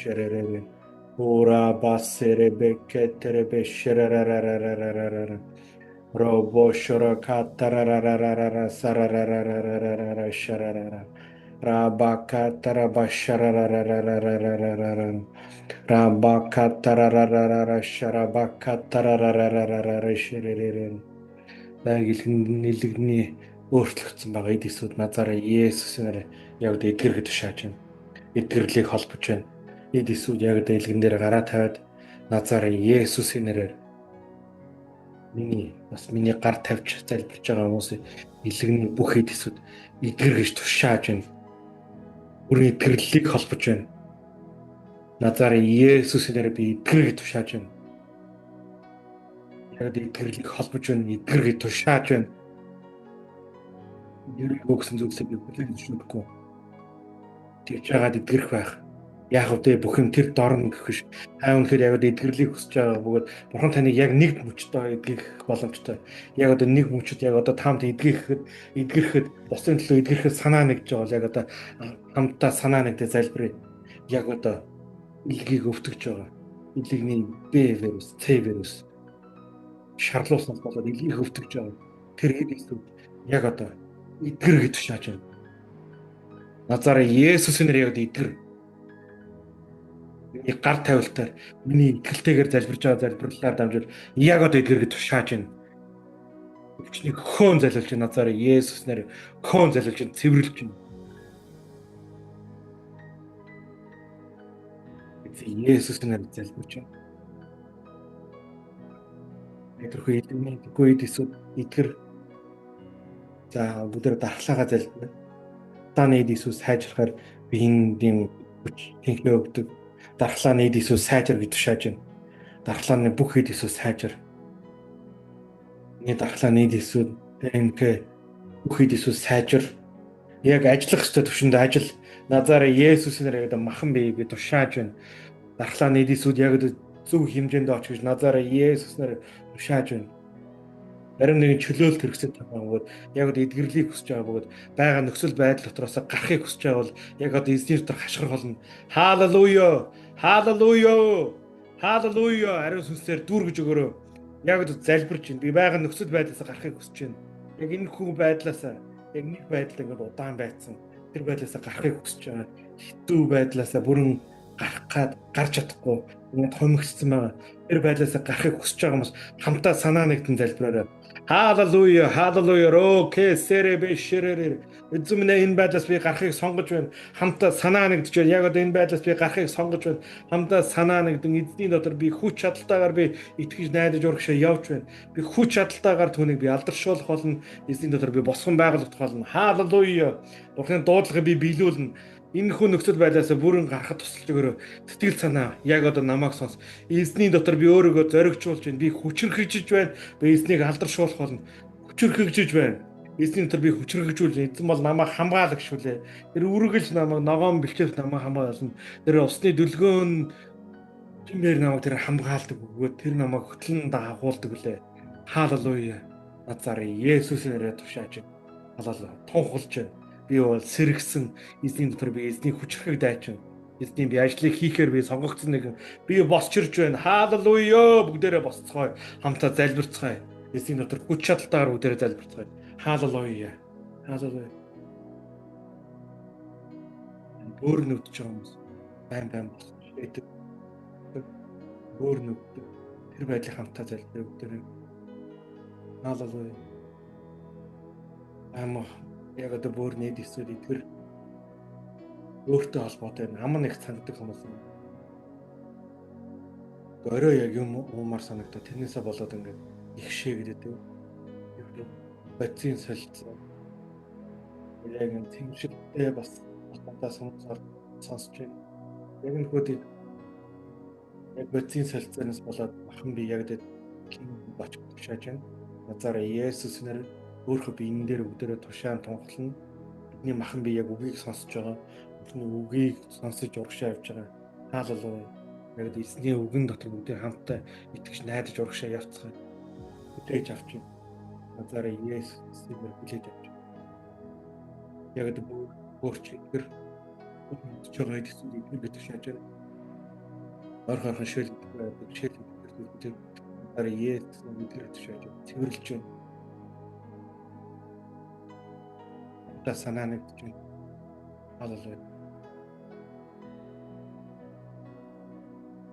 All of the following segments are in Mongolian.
sherere. Ura basere beketere besherere. Robo shora katararararara sarararararara shararara. Rabakatarabasharararararararara. Rabakatararararara sharabakatarararararara sherere. Нэлэгний өөрчлөгдсөн байгаа эд эсүүд назараа Есүсээр яг одоо эдгэргэд тушааж байна. Эдгэрлийг холбож байна. Эд эсүүд яг одоо элгэн дээр гараа тавиад назараа Есүсийн нэрээр миний гар тавьж залбирч байгаа хүмүүсийн элгний бүх эд эсүүд эдгэргэж тушааж байна. Бүрийн эдгэрлийг холбож байна. Назараа Есүсийн нэрээр би эдгэргэж тушааж байна. Яг эдгэрлийг холбож байна, эдгэргэж тушааж байна. Юу гэсэн зүйлсээ би бүлээн зөвшөөрөхгүй. Тэгж яагаад эдгэрэх байх? Яг үдэ бүх юм тэр дорн гэх биш. Та өнөхөр яг эдгэрлийг хүсэж байгаа бөгөөд бурхан таныг яг нэг мөчтөд эдгэх боломжтой. Яг одоо нэг мөчөд яг одоо таамд эдгэрэхэд босны төлөө эдгэрэхэд санаа нэгж байгаа бол яг одоо хамтдаа санаа нэгдээ залбирая. Яг одоо илгийг өвтгөж байгаа. Илгний Б вирус, С вирус шарлууснаас болоод илгийг өвтгөж байгаа. Тэр хэд эсвэл яг одоо эдгэр гэж тушааж байна. Назараа Есүсийн нэрээр эдгэр. Миний гар тавилтаар миний итгэлтэйгээр залбирч байгаа залбирлаар дамжуул яг одоо эдгэр гэж тушааж байна. Өвчнийг хөөн залилж байна. Назараа Есүс нэрээр хөөн залилж байна, цэвэрлж байна. Есүсийн нэрээр залбирч байна. Эдгэрхүү эд эсүүд эдгэр. За бүгдээр дархлаагаа залбирна. Дархлааны эд эсүүд сайжрахаар би эндийн хүч тэнхээ өгдөг. Дархлааны эд эсүүд сайжир гэж тушааж байна. Дархлааны бүх эд эсүүд сайжир. Дархлааны эд эсүүд тэнхээ бүх эд эсүүд сайжир. Яг ажиллах ёстой төвшөнд ажил. Назараа Есүсийн нэрээр махан бие би тушааж байна. Дархлааны эд эсүүд яг зөв хэмжээнд очих гэж назараа Есүс нэрээр тушааж байна. Зарим нэгэн чөлөөлт хэрэгсэж байгаа бөгөөд яг одоо эдгэрлийг хүсэж байгаа бөгөөд байгаа нөхцөл байдал дотроос гарахыг хүсэж байгаа бол яг одоо эзний дотор хашгир болно. Халелуя! Халелуя! Халелуя! Ариун сүнслээр дүүргэж өгөөрэй. Яг одоо залбирч байна. Би байгаа нөхцөл байдлаас гарахыг хүсэж байна. Яг энэ хүн байдлаас яг нэг байдал ингээд удаан байцсан. Тэр байдлаас гарахыг хүсэж байгаа. Хитүү байдлаас бүрэн гарах гад гарч чадахгүй ингээд хомигдсан байгаа. Тэр байдлаас гарахыг хүсэж байгаа хүмүүс хамтаа санаа нэгтэн залбираарай. Халелуя, халелуя, роке серебе шерерэр. Эзэмнэ энэ байдлаас би гарахыг сонгож байна. Хамтаа санаа нэгдэж байна. Яг одоо энэ байдлаас би гарахыг сонгож байна. Хамтаа санаа нэгдэн эзний дотор би хүч чадалтайгаар би итгэж найдаж урагшаа явж байна. Би хүч чадалтайгаар түүнийг би алдаршуулах болно. Эзний дотор би босгон байгуулах болно. Халелуя. Бурхны дуудлагыг би биелүүлнэ. Энэ хүн нөхцөл байдлаас бүрэн гарахад тусалж өгөөрэй. Тэтгэл санаа яг одоо намайг сонс. Эзний дотор би өөрийгөө зоригжуулж байна. Би хүчрхэгжиж байна. Би эзнийг алдаршуулах болно. хүчрхэгжиж байна. Эзний дотор би хүчрхэгжүүл. Эзэн бол намайг хамгаалагч үлээ. Тэр үргэлж намайг ногоон бэлчээр намайг хамгаална. Тэр усны дүлгөөн чимээр намайг тэр хамгаалдаг бөгөөд тэр намайг хөтлөн дагуулдаг үлээ. Хаалелуя. Назарын Есүсийн нэрээр тушааж халалаа. Тунхалж байна. Би бол сэргсэн эзний дотор би эзний хүчрхэг дайч байна. Эзний би ажлыг хийхээр би сонгогдсон нэгэн би босчирч байна. Хаалелуя. Бүгдээрээ босцгоё. Хамтаа залбирцгаая. Эзний дотор хүч чадалтаар бүгдээрээ залбирцгаая. Хаалелуя. Хаалелуя. Өөр нүдж байгаа хүмүүс байн болсон. Өөр нүддэг. Тэр байдлыг хамтаа залбираа бүгдээрээ. Хаалелуя. Ама яг одоо бүр нийт эсвэл итгэр өөртөө холбоотой ам нэг санагддаг хүмүүс юм. Орой яг юм уумар санагдаад тэрнээсээ болоод ингээд их шээгээд бодисын солилцоо. Яг энэ тэмшигтэй бас батаа сонсож байна. Яг энэ хөдөө яг бодисын солилцоноос болоод махан би яг дэ бочг тушааж байна. Назараа Есүс нэр өөрөө би энэ дээр бүгдээрээ тушаан тунхлана. Бидний махан би яг үгийг сонсож байгаа. Бидний үгийг сонсож урагшаа явж байгаа. Хаалелуя. Яг эзний үгэн дотор бүгдээ хамтаа итгэж найдаж урагшаа явцгаая. Хүлээж авч байна. Назараа Есүсийг хүлээж авч байна. Яг өөрч итгэр хүлээж байгаа эзнийг бид тушааж байна. Орхон шил Назараа Есүсийг бид тушааж байна. Цэвэрлж байна. Та санаа нэгдэж байна. Халелуя.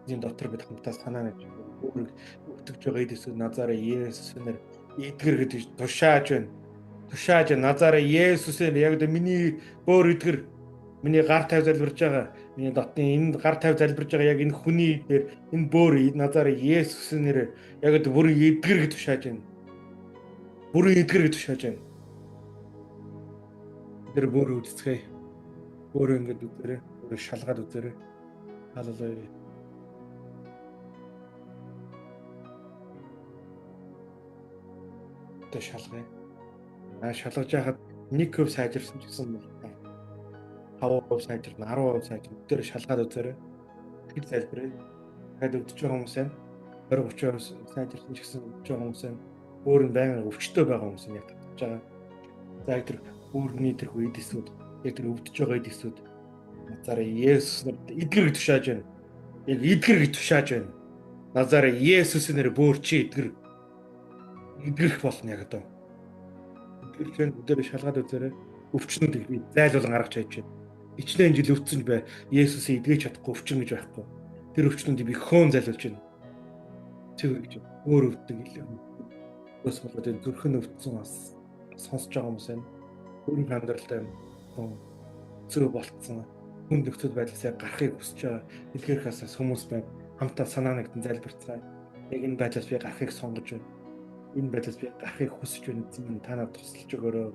Эзний дотор бид хамтаа санаа нэгж өөрийг өтгөж байгаа эдэсүү Назараа Есүсээр эдгэр гэж тушааж байна. Тушааж Назараа Есүсээр яг л миний өөр эдгэр миний гар тавь залбирж байгаа. Миний дотны энэ гар тавь залбирж байгаа яг энэ хүний дээр энэ бүр Назараа Есүсээр яг л бүрийн эдгэр гэж тушааж байна. Бүрийн эдгэр гэж тушааж байна. Тэр бүр үзцгээе. Бүр ингэж үзээрэй. Бүр шалгаад үзээрэй. Халелуя. Тэ шалгая. Шалгаж яхад 1% сайжирсан ч гэсэн 5% сайжирна, 10% сайжирна. Тэр шалгаад үзээрэй. Хэд залбирая. Дахиад өвдөж байгаа хүмүүс байна. 20-30% сайжирсан ч гэсэн өвдөж байгаа хүмүүс байна. Өөр нь байнга өвчтөй байгаа хүмүүс яг татж байгаа. За тэр өөрний тэр үед эсүүд яг тэр өвдөж байгаа эсүүд Назараа Есүс нэрээр эдгэр тушааж байна. Яг эдгэр гэж тушааж байна. Назараа Есүс нэрээр бүр чи эдгэрх болно яг одоо. Эдгэрхэн өдөр шалгаад үзээрэй. Өвчнөд би зайлуулан гаргаж хайж байна. Ичнээн жил өвдсөн бай. Есүсийг эдгэж чадахгүй өвчин гэж байхгүй. Тэр өвчнөдийг би хөөн зайлуулж байна. Цэвэр гэж өөр өвддөг илээ. Бас болоод энэ зүрхэн өвдсөн бас сонсож байгаа хүмүүс байна. Өөрийн амьдралтай зөв болцсон. Хүн нөхцөл байдлаас гарахыг хүсэж байгаа дэлгэрхээс хүмүүс байна. Хамтаа санаа нэгдэн залбирцгаая. Яг энэ байдлаас би гарахыг сонгож байна. Энэ байдлаас би гарахыг хүсэж байна. Эзэн та надад тусалж өгөөрэй.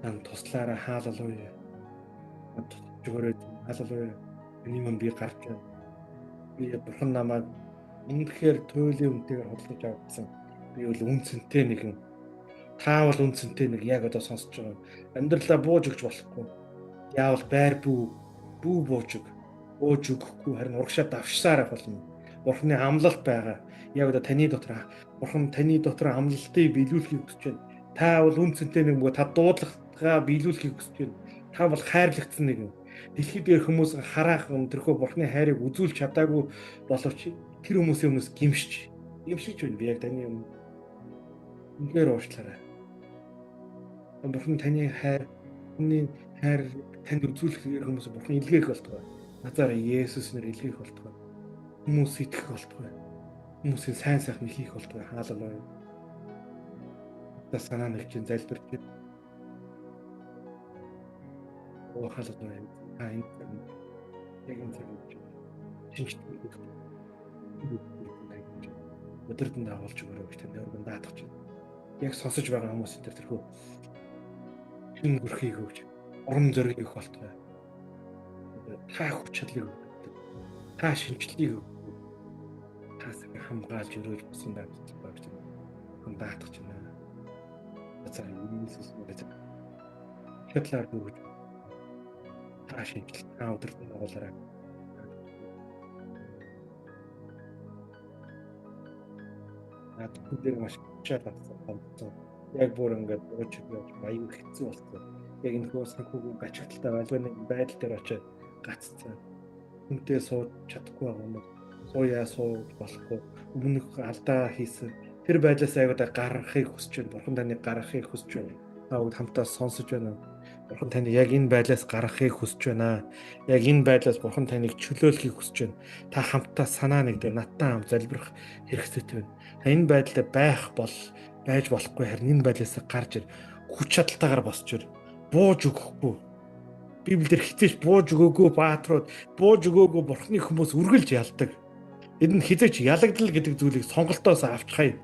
Тань туслаарай. Хаалелуя. Тусалж өгөөрэй. Хаалелуя. Энийг мөн би гарч байна. Би бурхан намайг үнэхээр туйлын үнэтэйгээр хөдлөж авсан. Би бол үнцэнтэй нэгэн. Та бол үнцэнтэй нэг яг одоо сонсож байгаа. Амьдралаа бууж өгч болохгүй. Яавал байр бүү бууж өгөхгүй харин урагшаа давшсаар болно. Бурханы амлалт байгаа. Яг одоо таны дотор бурхан таны дотор амлалтыг биелүүлэхийг хүсэж байна. Та бол үнцэнтэй нэг мөгөө та дуудлагаа биелүүлэхийг хүсэж байна. Та бол хайрлагдсан нэгэн. Дэлхийд дээр хүмүүс хараах өнтөрхөө бурханы хайрыг үзүүлж чадаагүй боловч тэр хүмүүсийн өмнөөс гимшиж байна. Би яг таны өмнө үнээр уучлаарай. Бурхан таны хайр танд үзүүлэх хүмүүс бурхан илгээх болтугай. Назараа Есүс нэр илгээх болтугай. Хүмүүс итгэх болтугай. Хүмүүсийн сайн сайхан хийх болтугай. Хаалелуя. Та санаа нэгэн залбирч байна. Оо хаалелуя. Яг энэ шинжтэй өдөртөнд дагуулж өгөрөө гэж танд өргөн даатгаж байна. Яг сонсож байгаа хүмүүс энэ тэрхүү шин өрхийг өгч урам зориг өгөх болтугай. Та хүч чадлыг өгдөг. Та шинжлэлийг өгдөг. Та хамгаалж өрөөлж басан байх гэж даатгаж байна. За Иесус нэрээр шатлаар дүүргэж та шинжил та өдөртөө байгуулаарай. Наад бүгдээр маш чад болсон. Яг бүр ингээд ууч явж аюу хэцүү болсон. Яг энэ хөө санхүүгийн гачигталтай байлганы байдал дээр очиад гаццсан. Хүнтэй сууж чадахгүй байгаа юм. Сууж болохгүй. Өмнөх алдаа хийсэн. Тэр байдлаас аюудаа гаргахыг хүсэж байна. Бурхан таныг гаргахыг хүсэж байна. Та бүгд хамтаа сонсож байна. Бурхан таныг яг энэ байдлаас гаргахыг хүсэж байна. Яг энэ байдлаас Бурхан таныг чөлөөлөхийг хүсэж байна. Та хамтаа санаа нэгдээ надтай хамт залбирах хэрэгтэй байна. Та энэ байдлаа байж болохгүй харин энэ байдлаас гарч ир. Хүч чадалтайгаар босч ир. Бууж өгөхгүй. Библиэр хизээч бууж өгөөгүй бааtruуд бууж өгөөгүй Бурханы хүмүүс үргэлж ялдаг. Энд хизээч ялагдал гэдэг зүйлийг сонголтоос авчихъя.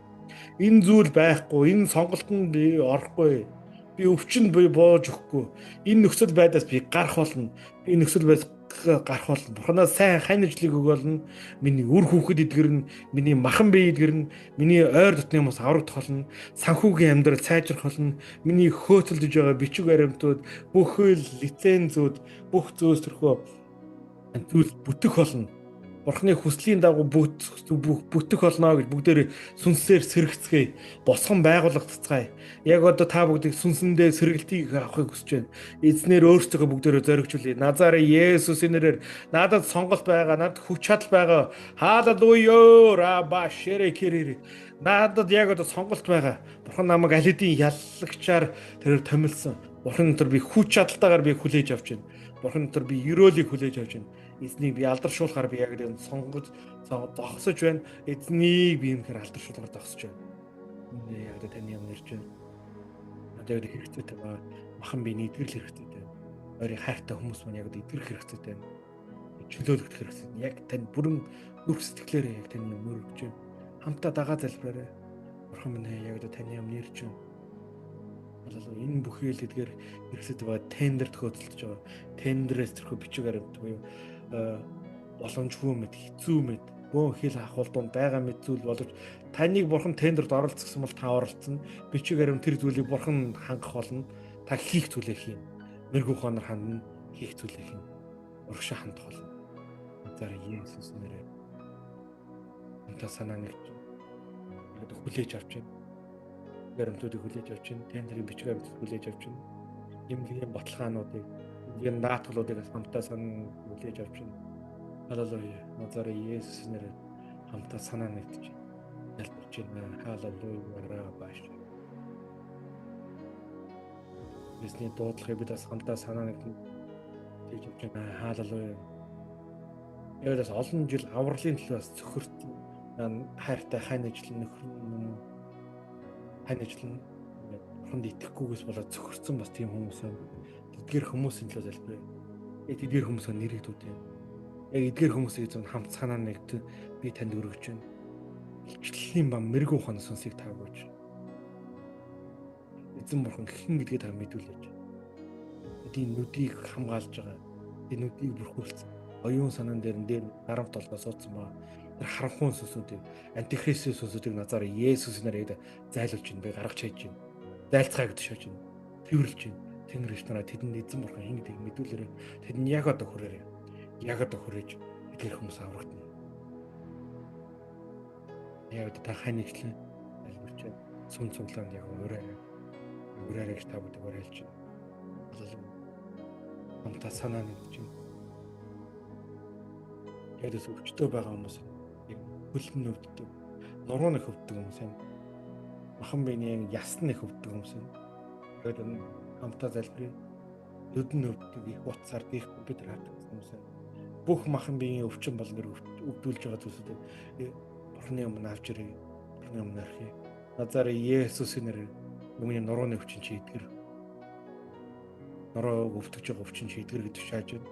Энэ зүйл байхгүй, энэ сонголтонд би орохгүй. Би өвчин бууж өгөхгүй. Энэ нөхцөл байдлаас би гарах болно. Би нөхцөл байдалд гарах болно. Бурханаас сайн хань ажлыг өгөөлнө. Миний үр хүүхэд эдгэрнэ, миний махан бие эдгэрнэ, миний ойр дотны хүмүүс аврагдах болно. Санхүүгийн амьдрал сайжрах болно. Миний хөөцөлдөж байгаа бичиг баримтууд, бүх лицензүүд, бүх зөөсрөхөө зүйл бүтэх болно. Бурхны хүслийн дагуу бүтэх болно гэж бүгдээр сүнсээр сэрэгцгээе. Босгон байгуулагдцгаая. Яг одоо та бүгдийг сүнсэндээ сэргэлтийг авахыг хүсэж байна. Эзнэр өөрсдөө бүгдээрээ зоригжуулъя. Назарын Есүсийн нэрээр надад сонголт байгаа, надад хүч чадал байгаа. Халелуя, раба шэрэ кэрэр. Надад яг одоо сонголт байгаа. Бурхан намайг аль хэдийн яллагчаар тэрээр томилсон. Бурхан дотор би хүч чадалтайгаар би хүлээж авч байна. Бурхан дотор би ерөөлийг хүлээж авч байна. Эзнийг би алдаршуулахаар би яг энэ сонгож зогсож байна. Эзнийг би юмхээр алдаршуулахаар зогсож байна. Энэ яг таны юм нэрж байна. Надад хэрэгтэй байгаа. Махан би нийтгэл хэрэгтэй байна. Ойрын хайртай хүмүүс маань яг идэвхэх хэрэгтэй байна. Чөлөөлөх хэрэгтэй. Яг тань бүрэн нүх сэтгэлээрээ яг таны юм өргөж байна. Хамтаа дагаа залбираарай. Бурхан минь яг таны юм нэрж байна. Энэ бүхэл эдгээр хэрэгсэд байгаа тендер төхөөлж байгаа. Тендерээс тэрхүү бичиг баримт буюу боломжгүй мэд хэцүү мэд бөөн хил ахуулдунд байгаа мэд зүйл боловч таныг Бурхан тендерд оролцсон бол та оролцсон. Бичиг баримт тэр зүйлийг Бурхан хангах болно. Та хийх зүйлээ хийн. Мэргүү хонор хандна, хийх зүйлээ хийн. Урагшаа хандах болно. Назар Есүс нэрээр та санаа нэгж хүлээж авч байна. Баримтуудыг хүлээж авч байна. Тендерийн бичиг баримтыг хүлээж авч байна. Имлэгийн баталгаануудыг, имлэгийн даатгалуудыг хамтаа санаа хүлээж авч байна. Халелуя. Назарын Есүс нэрээр хамтаа санаа нэгдэж залбирч байна. Халелуя. Бааш. Бидний дуудлагыг бид бас хамтаа санаа нэгдэж хийж авч байна. Халелуя. Яагаад олон жил авралын төлөөс цөхөртөн хайртай хань ажил нөхөр хань ажил Бурханд итгэхгүйгээс болоод цөхөрсөн бас тийм хүмүүс байна. Эдгээр хүмүүсийн төлөө залбирая. Эдгээр хүмүүсийн нэрийг дуудъя. Яг эдгээр хүмүүсийн зөв хамт санаа нэгт би танд өргөж байна. Илчлэлийн ба мэрэгүү ухааны сүнсийг таагуулж. Эзэн Бурхан хэн гэдгээ та мэдүүлээч. Эдийн нүдийг хамгаалж байгаа. Энэ нүдийг бүрхүүлсэн. Оюун санаан дээр дарамт толгой суудсан ба тэр харанхуй сүнсүүдийг антихристийн сүнсүүдийг назар Есүс нэрээр зайлуулж байна. Би гаргаж хайж байна. Зайлцгаа гэж шааж байна. Тэрвэрлж байна. Тэнгэрч нараа тэдэнд эзэн Бурхан хэн гэдгийг мэдүүлээрэй. Тэдэнд яг одоо хүрээрэй. Яг одоо хүрээж эдгээр хүмүүс аврагдана. Яг одоо та хань нэгтлэн альбирч сүн цуглаанд яг ураарай гэж та бүдэг уриалж байна. Хамтаа санаа нэгж байна. Ядас өвчтөө байгаа хүмүүс хөлн өвддөг, нурууны хөвддөг хүмүүс юм. Махан биений ясны хөвддөг хүмүүс юм. Тэгээд хамтаа залбирая. Нүдэн өвддөг, их утсаар дийх бид хардаг хүмүүс юм. Бүх махан биеийн өвчин болгор өвдүүлж байгаа зүйлсүүдийг Бурхны өмнө авч ирээ. Бурхны өмнө архив. Назарын Есүсийн нэрээр өмнө нурууны өвчин чи эдгэр. Нуруу өвдөж байгаа өвчин чи эдгэр гэж тушааж байна.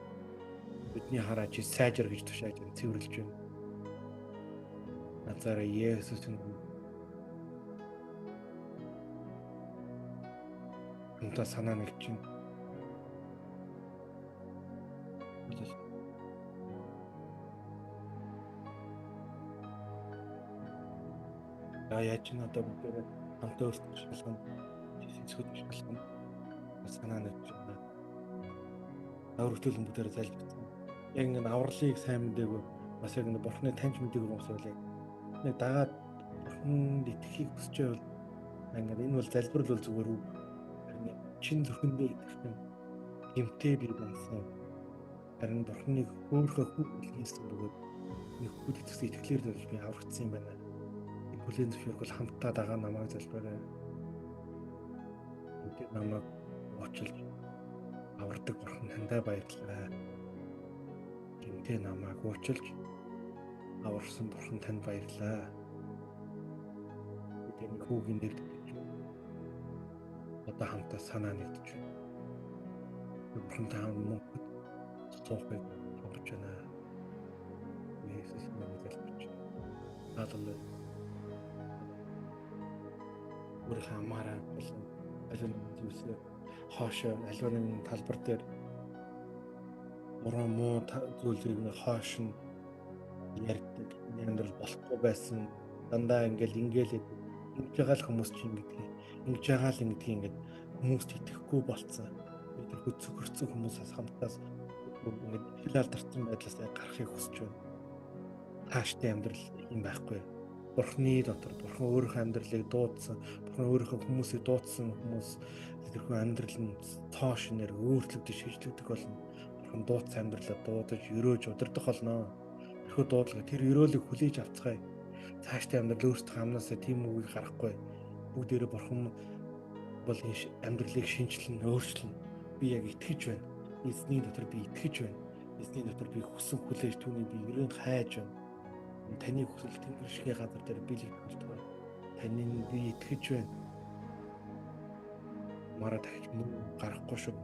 Бидний хараа чи сайжир гэж тушааж байна, цэвэрлж байна. Назарын Есүсийн хамтаа санаа нэгж байна. Яаж ч одоо бүгд хамтаа өөрсдөө шалгана. цөд шалган санаа нэгж өөрчлөлт бүгдээр залбирсан. Яг ингэ авралыг сайн мэдээгүй бас яг ингэ бурхны таньж мэдээгүй хүмүүс байлаа. Нэг дагаад бурханд итгэхийг хүсэж байвал ингэ энэ бол залбирал бол зүгээр үү. Харин чин зүрхэндээ итгэх юм гэмтэй би байсан. Харин бурхныг өөрийнхөө хүүхэд хийсэн бөгөөд нэг хүүхэд итгэсэн итгэлээр л би аврагдсан юм байна. Энэ бүлийн зөвшөөрөх бол хамтдаа дагаа намайг залбираа. Энд намайг уучлж авардаг бурхан таньдаа баярлалаа. Гэмтэй намайг уучлж аварсан бурхан танд баярлалаа. Бидний хүүгийн нэрд одоо хамтаа санаа нэгдэж байна. Бурхантай хамт мөнхөд суухыг томч байна. Есүс нэрээр залбирч байна. Халелуя. Бүр хамаараа болон аливаа зүйлсээр хоошоо аливаа нэг талбар дээр уран муу зүйлийг хоош нь ярьдаг. Амьдрал болохгүй байсан. Дандаа ингээл ингэж байгаа л хүмүүс чинь ингэдэг. Ингэж байгаа л ингэдэг ингээд хүмүүст итгэхгүй болцсон. Бид зөвхөрцөн хүмүүсээс хамтаас ингээд хил алдарсан байдлаас гарахыг хүсэж байна. Хааштай амьдрал юм байхгүй. Бурхны дотор бурхан өөрийнхөө амьдралыг дуудсан, бурхан өөрийнхөө хүмүүсийг дуудсан хүмүүс тэрхүү амьдрал нь тоо шинээр өөрчлөгдөж шийдлэгдэх болно. Бурхан дуудсан амьдралаа дуудаж, өрөөж удирдах болно. Тэрхүү дуудлага тэр өрөөлийг хүлээж авцгаая. Цааштай амьдрал өөртөө амнасаа тийм үгийг гарахгүй. Бүгдээрээ бурхан бол амьдралыг шинжилнэ, өөрчлөнө. Би яг итгэж байна. Эзний дотор би итгэж байна. Эзний дотор би хүсэн хүлээж түүний би ерөн хайж байна. Таны хүсэл тэнгэр шигээ газар дээр биелэгдэх болтугай. Таныг би итгэж байна. Мараа дахиж мөн гарахгүй шүү.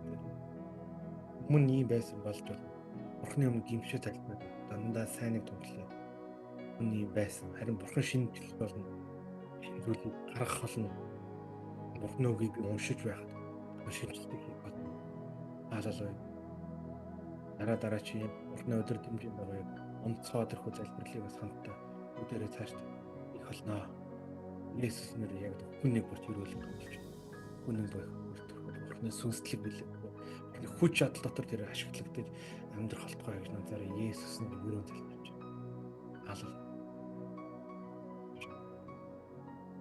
Мөн ийм байсан болж байна. Бурхны өмнө гимшээ тагтнаа дандаа сайныг тунглаа. Мөн ийм байсан. Харин бурхан шинжил болно. Энэ зүйлийг гаргах болно. Бурхны үгийг би уншиж байхад шинжилдэг хийх болно. Хаалалуй. Дараа чи бурхны өдөр дэмжин байгаа онцгой тэрхүү залбирлыг бас хамтаа бүгдээрээ цаашдаа их болно. Есүс нэрээр яг хүнийг борч өрөөлөх болж байна. Үнэн байх бурхны сүнслэг билээ. Бурхны хүч чадал дотор тэр ашиглагдаж амьдрах болтгой гэж назараа Есүс нэрээр өрөө залбирч байна. Хаалал.